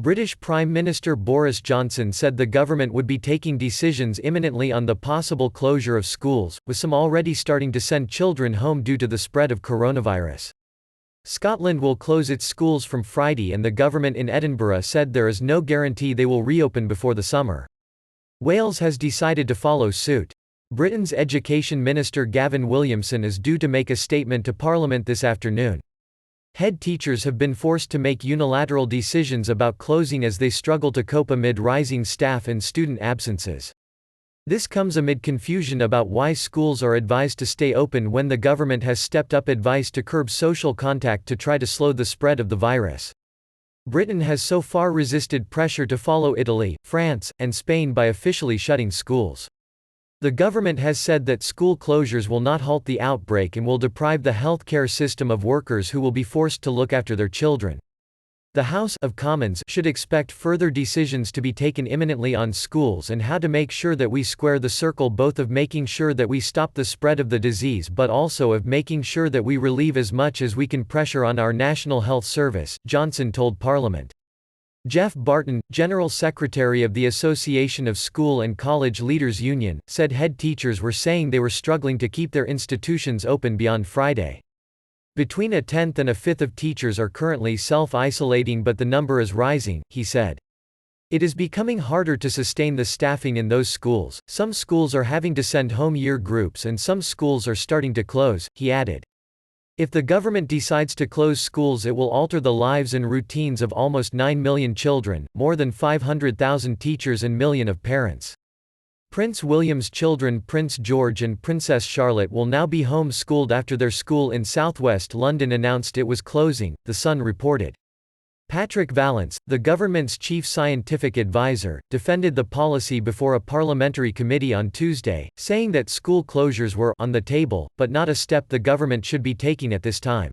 British Prime Minister Boris Johnson said the government would be taking decisions imminently on the possible closure of schools, with some already starting to send children home due to the spread of coronavirus. Scotland will close its schools from Friday, and the government in Edinburgh said there is no guarantee they will reopen before the summer. Wales has decided to follow suit. Britain's Education Minister Gavin Williamson is due to make a statement to Parliament this afternoon. Head teachers have been forced to make unilateral decisions about closing as they struggle to cope amid rising staff and student absences. This comes amid confusion about why schools are advised to stay open when the government has stepped up advice to curb social contact to try to slow the spread of the virus. Britain has so far resisted pressure to follow Italy, France, and Spain by officially shutting schools. The government has said that school closures will not halt the outbreak and will deprive the healthcare system of workers who will be forced to look after their children. The House of Commons should expect further decisions to be taken imminently on schools and how to make sure that we square the circle, both of making sure that we stop the spread of the disease but also of making sure that we relieve as much as we can pressure on our National Health Service, Johnson told Parliament. Jeff Barton, General Secretary of the Association of School and College Leaders Union, said head teachers were saying they were struggling to keep their institutions open beyond Friday. Between a tenth and a fifth of teachers are currently self-isolating, but the number is rising, he said. It is becoming harder to sustain the staffing in those schools. Some schools are having to send home year groups and some schools are starting to close, he added. If the government decides to close schools, it will alter the lives and routines of almost 9 million children, more than 500,000 teachers and millions of parents. Prince William's children Prince George and Princess Charlotte will now be home-schooled after their school in southwest London announced it was closing, The Sun reported. Patrick Vallance, the government's chief scientific advisor, defended the policy before a parliamentary committee on Tuesday, saying that school closures were on the table, but not a step the government should be taking at this time.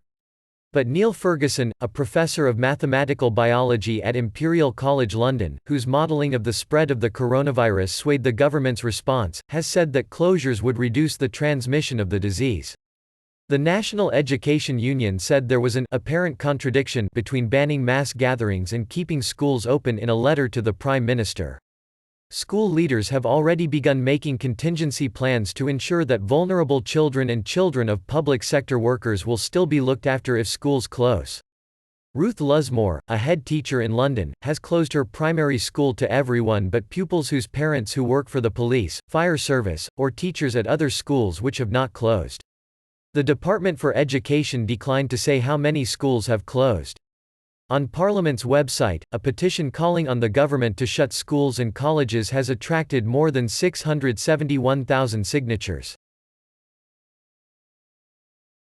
But Neil Ferguson, a professor of mathematical biology at Imperial College London, whose modelling of the spread of the coronavirus swayed the government's response, has said that closures would reduce the transmission of the disease. The National Education Union said there was an apparent contradiction between banning mass gatherings and keeping schools open in a letter to the Prime Minister. School leaders have already begun making contingency plans to ensure that vulnerable children and children of public sector workers will still be looked after if schools close. Ruth Lusmore, a head teacher in London, has closed her primary school to everyone but pupils whose parents who work for the police, fire service, or teachers at other schools which have not closed. The Department for Education declined to say how many schools have closed. On Parliament's website, a petition calling on the government to shut schools and colleges has attracted more than 671,000 signatures.